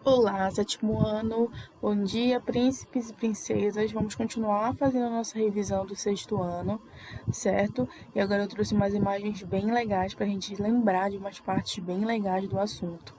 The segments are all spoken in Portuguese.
Olá, sétimo ano. Bom dia, príncipes e princesas. Vamos continuar fazendo a nossa revisão do sexto ano, certo? E agora eu trouxe umas imagens bem legais para a gente lembrar de umas partes bem legais do assunto,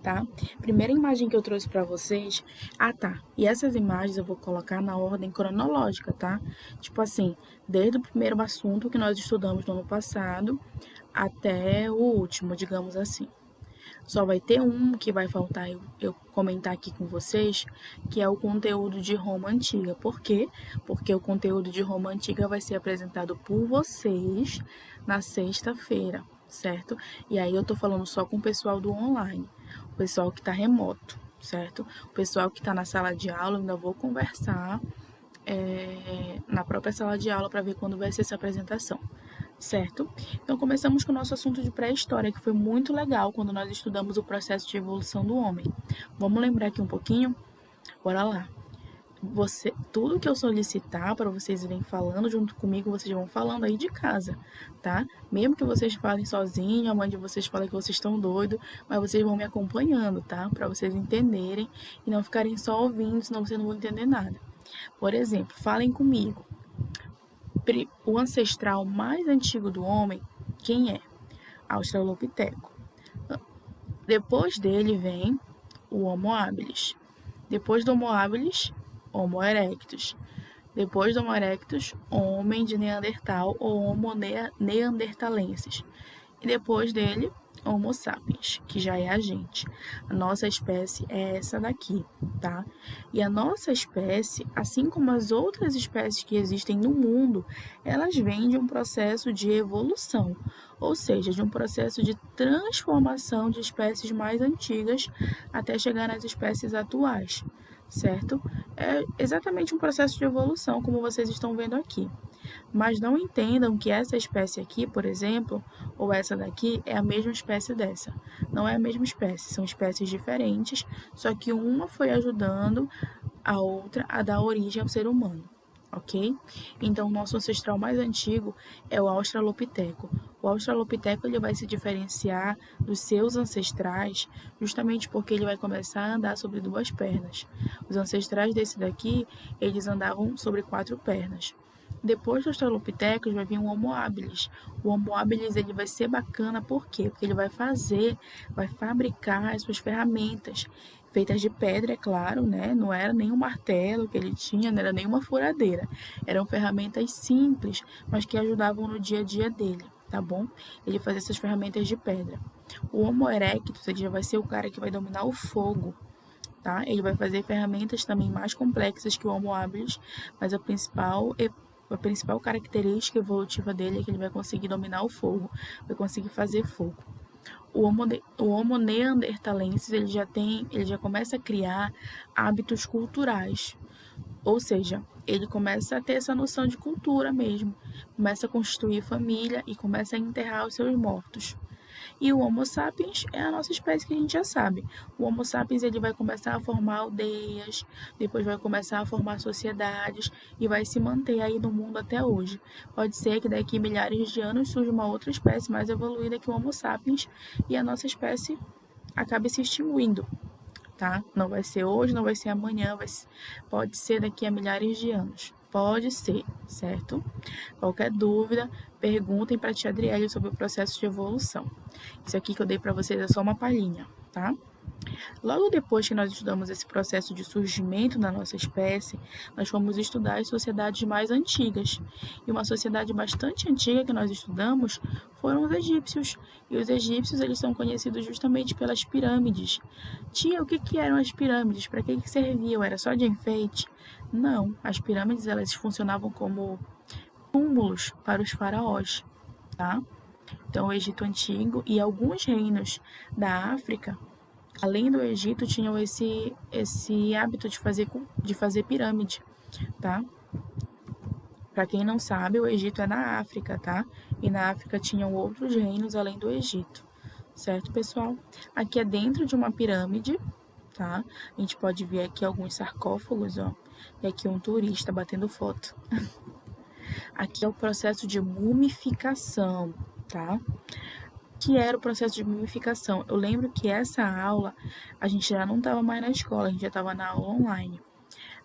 tá? Primeira imagem que eu trouxe para vocês. Ah, tá. E essas imagens eu vou colocar na ordem cronológica, tá? Tipo assim, desde o primeiro assunto que nós estudamos no ano passado até o último, digamos assim. Só vai ter um que vai faltar eu comentar aqui com vocês, que é o conteúdo de Roma Antiga. Por quê? Porque o conteúdo de Roma Antiga vai ser apresentado por vocês na sexta-feira, certo? E aí eu tô falando só com o pessoal do online, o pessoal que tá remoto, certo? O pessoal que tá na sala de aula, eu ainda vou conversar na própria sala de aula para ver quando vai ser essa apresentação, certo? Então começamos com o nosso assunto de pré-história, que foi muito legal quando nós estudamos o processo de evolução do homem. Vamos lembrar aqui um pouquinho? Bora lá. Tudo que eu solicitar para vocês irem falando junto comigo, vocês vão falando aí de casa, tá? Mesmo que vocês falem sozinho, a mãe de vocês fala que vocês estão doidos, mas vocês vão me acompanhando, tá? Para vocês entenderem e não ficarem só ouvindo, senão vocês não vão entender nada. Por exemplo, falem comigo. O ancestral mais antigo do homem, quem é? Australopiteco. Depois dele vem o Homo habilis. Depois do Homo habilis, Homo erectus. Depois do Homo erectus, Homem de Neandertal ou Homo neanderthalensis. E depois dele, Homo sapiens, que já é a gente. A nossa espécie é essa daqui, tá? E a nossa espécie, assim como as outras espécies que existem no mundo, elas vêm de um processo de evolução, ou seja, de um processo de transformação de espécies mais antigas até chegar nas espécies atuais, certo? É exatamente um processo de evolução, como vocês estão vendo aqui. Mas não entendam que essa espécie aqui, por exemplo, ou essa daqui, é a mesma espécie dessa. Não é a mesma espécie, são espécies diferentes, só que uma foi ajudando a outra a dar origem ao ser humano, ok? Então, o nosso ancestral mais antigo é o Australopiteco. O Australopiteco ele vai se diferenciar dos seus ancestrais justamente porque ele vai começar a andar sobre duas pernas. Os ancestrais desse daqui, eles andavam sobre quatro pernas. Depois do Australopithecus vai vir o Homo habilis. O Homo habilis ele vai ser bacana por quê? Porque ele vai fabricar as suas ferramentas feitas de pedra, é claro, né? Não era nem um martelo que ele tinha, não era nem uma furadeira. Eram ferramentas simples, mas que ajudavam no dia a dia dele, tá bom? Ele fazia essas ferramentas de pedra. O Homo erectus ele já vai ser o cara que vai dominar o fogo, tá? Ele vai fazer ferramentas também mais complexas que o Homo habilis, mas a principal característica evolutiva dele é que ele vai conseguir dominar o fogo, vai conseguir fazer fogo. O Homo neanderthalensis ele já começa a criar hábitos culturais, ou seja, ele começa a ter essa noção de cultura mesmo, começa a constituir família e começa a enterrar os seus mortos. E o Homo sapiens é a nossa espécie que a gente já sabe. O Homo sapiens ele vai começar a formar aldeias, depois vai começar a formar sociedades e vai se manter aí no mundo até hoje. Pode ser que daqui a milhares de anos surja uma outra espécie mais evoluída que o Homo sapiens e a nossa espécie acabe se extinguindo, tá? Não vai ser hoje, não vai ser amanhã, pode ser daqui a milhares de anos. Pode ser, certo? Qualquer dúvida, perguntem para a tia Adriele sobre o processo de evolução. Isso aqui que eu dei para vocês é só uma palhinha, tá? Logo depois que nós estudamos esse processo de surgimento da nossa espécie, nós fomos estudar as sociedades mais antigas. E uma sociedade bastante antiga que nós estudamos foram os egípcios. E os egípcios eles são conhecidos justamente pelas pirâmides. Tia, o que eram as pirâmides? Para que serviam? Era só de enfeite? Não, as pirâmides elas funcionavam como túmulos para os faraós, tá? Então, o Egito Antigo e alguns reinos da África, além do Egito, tinham esse hábito de fazer pirâmide, tá? Para quem não sabe, o Egito é na África, tá? E na África tinham outros reinos além do Egito, certo, pessoal? Aqui é dentro de uma pirâmide, tá? A gente pode ver aqui alguns sarcófagos, ó. E aqui um turista batendo foto. Aqui é o processo de mumificação, tá? que era o processo de mumificação. Eu lembro que essa aula a gente já não estava mais na escola, a gente já estava na aula online.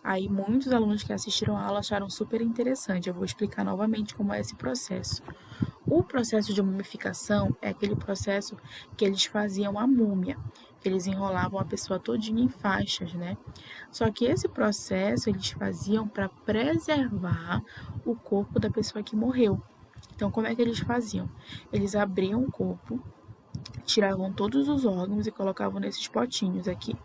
Aí muitos alunos que assistiram a aula acharam super interessante. Eu vou explicar novamente como é esse processo. O processo de mumificação é aquele processo que eles faziam a múmia, que eles enrolavam a pessoa todinha em faixas, né? Só que esse processo eles faziam para preservar o corpo da pessoa que morreu. Então, como é que eles faziam? Eles abriam o corpo, tiravam todos os órgãos e colocavam nesses potinhos aqui.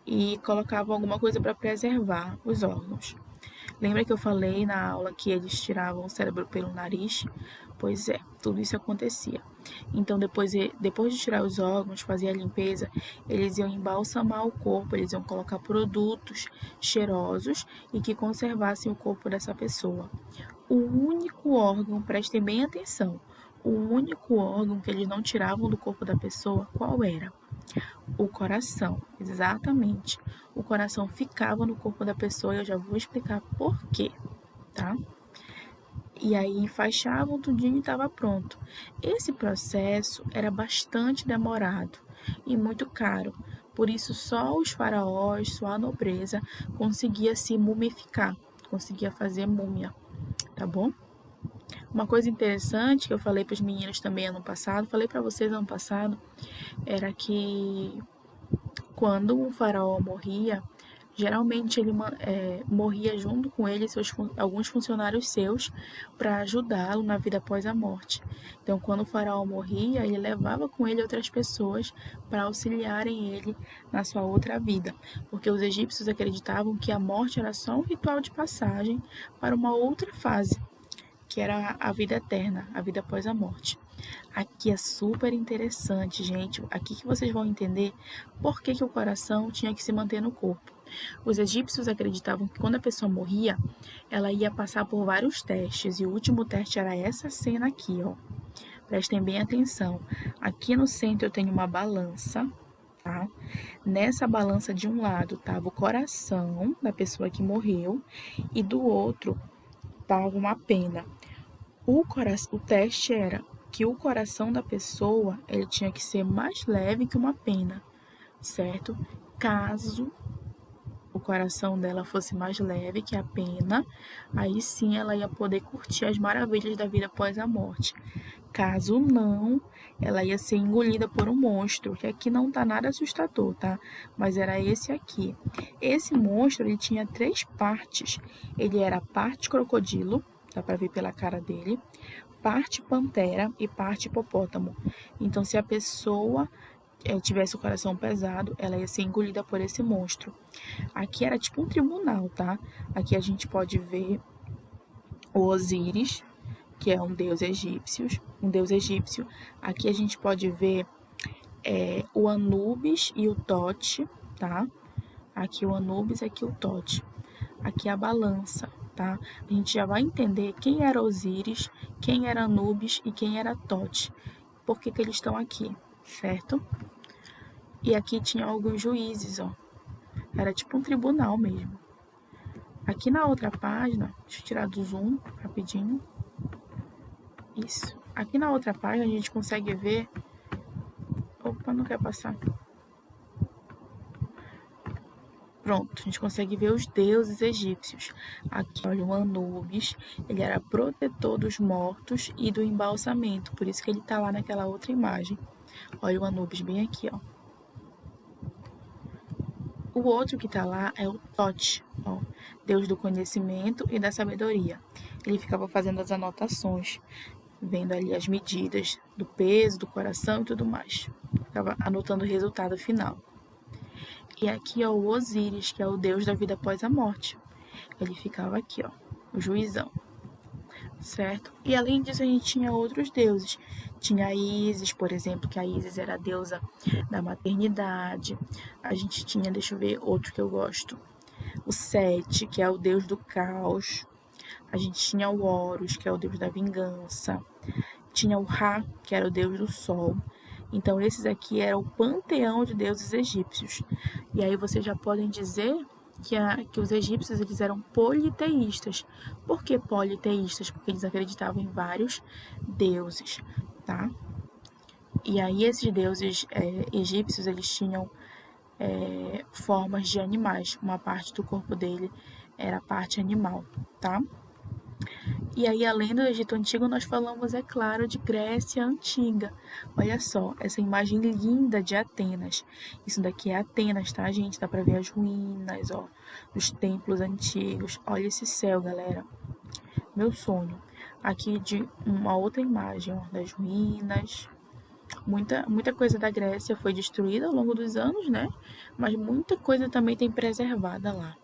E colocavam alguma coisa para preservar os órgãos. Lembra que eu falei na aula que eles tiravam o cérebro pelo nariz? Pois é, tudo isso acontecia. Então, depois de tirar os órgãos, fazer a limpeza, eles iam embalsamar o corpo, eles iam colocar produtos cheirosos e que conservassem o corpo dessa pessoa. O único órgão, prestem bem atenção, o único órgão que eles não tiravam do corpo da pessoa, qual era? O coração, exatamente. O coração ficava no corpo da pessoa e eu já vou explicar por quê, tá? E aí enfaixavam tudinho e estava pronto. Esse processo era bastante demorado e muito caro. Por isso só os faraós, só a nobreza conseguia se mumificar, conseguia fazer múmia, tá bom? Uma coisa interessante que eu falei para os meninos também ano passado, falei para vocês ano passado, era que quando um faraó morria, geralmente ele morria junto com ele alguns funcionários seus para ajudá-lo na vida após a morte. Então, quando o faraó morria, ele levava com ele outras pessoas para auxiliarem ele na sua outra vida, porque os egípcios acreditavam que a morte era só um ritual de passagem para uma outra fase, que era a vida eterna, a vida após a morte. Aqui é super interessante, gente. Aqui que vocês vão entender por que o coração tinha que se manter no corpo. Os egípcios acreditavam que quando a pessoa morria, ela ia passar por vários testes. E o último teste era essa cena aqui, ó. Prestem bem atenção. Aqui no centro eu tenho uma balança, tá? Nessa balança de um lado estava o coração da pessoa que morreu e do outro estava uma pena. O teste era que o coração da pessoa ele tinha que ser mais leve que uma pena, certo? Caso o coração dela fosse mais leve que a pena, aí sim ela ia poder curtir as maravilhas da vida após a morte. Caso não, ela ia ser engolida por um monstro, que aqui não tá nada assustador, tá? Mas era esse aqui. Esse monstro, ele tinha 3 partes. Ele era parte crocodilo, dá pra ver pela cara dele, parte pantera e parte hipopótamo. Então, se a pessoa tivesse o coração pesado, ela ia ser engolida por esse monstro. Aqui era tipo um tribunal, tá? Aqui a gente pode ver o Osíris, que é um deus egípcio. Aqui a gente pode ver o Anubis e o Tote, tá? Aqui o Anubis, aqui o Tote. Aqui a balança, tá? A gente já vai entender quem era Osíris, quem era Anubis e quem era Tote. Por que eles estão aqui, certo? E aqui tinha alguns juízes, ó. Era tipo um tribunal mesmo. Aqui na outra página, deixa eu tirar do zoom rapidinho. Isso. Aqui na outra página a gente consegue ver... Opa, não quer passar. Pronto, a gente consegue ver os deuses egípcios. Aqui, olha, o Anubis, ele era protetor dos mortos e do embalsamento, por isso que ele tá lá naquela outra imagem. Olha o Anubis bem aqui, ó. O outro que tá lá é o Tote, ó, deus do conhecimento e da sabedoria. Ele ficava fazendo as anotações, vendo ali as medidas do peso, do coração e tudo mais. Ficava anotando o resultado final. E aqui, ó, o Osíris, que é o deus da vida após a morte. Ele ficava aqui, ó, o juizão, certo? E além disso, a gente tinha outros deuses. Tinha a Ísis, por exemplo, que a Ísis era a deusa da maternidade. A gente tinha, deixa eu ver, outro que eu gosto. O Sete, que é o deus do caos. A gente tinha o Horus, que é o deus da vingança. Tinha o Ra, que era o deus do sol. Então, esses aqui eram o panteão de deuses egípcios. E aí vocês já podem dizer que os egípcios eles eram politeístas. Por que politeístas? Porque eles acreditavam em vários deuses, tá? E aí esses deuses egípcios, eles tinham formas de animais. Uma parte do corpo dele era a parte animal, tá? E aí, além do Egito Antigo, nós falamos, é claro, de Grécia Antiga. Olha só, essa imagem linda de Atenas. Isso daqui é Atenas, tá, gente? Dá pra ver as ruínas, ó, dos templos antigos. Olha esse céu, galera. Meu sonho. Aqui de uma outra imagem, ó, das ruínas. Muita coisa da Grécia foi destruída ao longo dos anos, né? Mas muita coisa também tem preservada lá.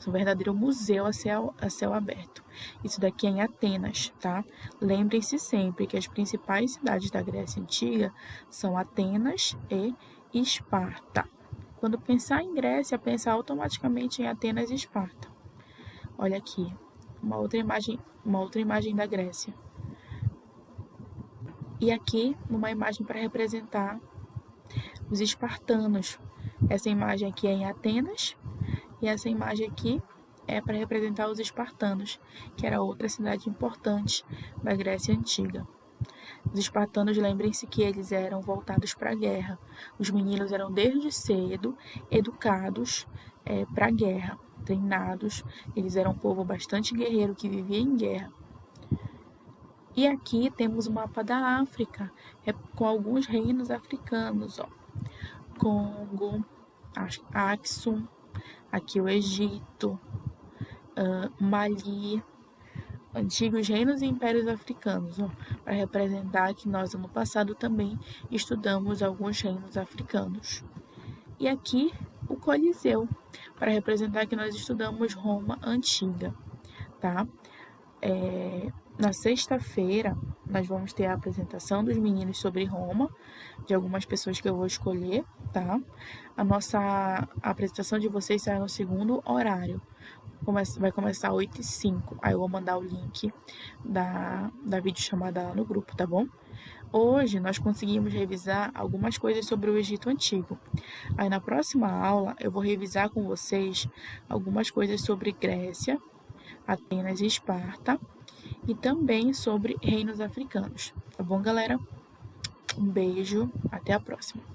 É um verdadeiro museu a céu aberto. Isso daqui é em Atenas, tá? Lembrem-se sempre que as principais cidades da Grécia Antiga são Atenas e Esparta. Quando pensar em Grécia, pensa automaticamente em Atenas e Esparta. Olha aqui, uma outra imagem da Grécia. E aqui, uma imagem para representar os espartanos. Essa imagem aqui é em Atenas e essa imagem aqui é para representar os espartanos, que era outra cidade importante da Grécia Antiga. Os espartanos, lembrem-se que eles eram voltados para a guerra. Os meninos eram desde cedo educados para a guerra, treinados. Eles eram um povo bastante guerreiro que vivia em guerra. E aqui temos o mapa da África, com alguns reinos africanos, ó. Congo, Axum, aqui o Egito, Mali, antigos reinos e impérios africanos, para representar que nós, ano passado, também estudamos alguns reinos africanos. E aqui o Coliseu, para representar que nós estudamos Roma Antiga, tá? Na sexta-feira, nós vamos ter a apresentação dos meninos sobre Roma, de algumas pessoas que eu vou escolher, tá? A apresentação de vocês será no segundo horário. Vai começar às 8h05. Aí eu vou mandar o link da videochamada lá no grupo, tá bom? Hoje nós conseguimos revisar algumas coisas sobre o Egito Antigo. Aí na próxima aula eu vou revisar com vocês algumas coisas sobre Grécia, Atenas e Esparta, e também sobre reinos africanos. Tá bom, galera? Um beijo, até a próxima.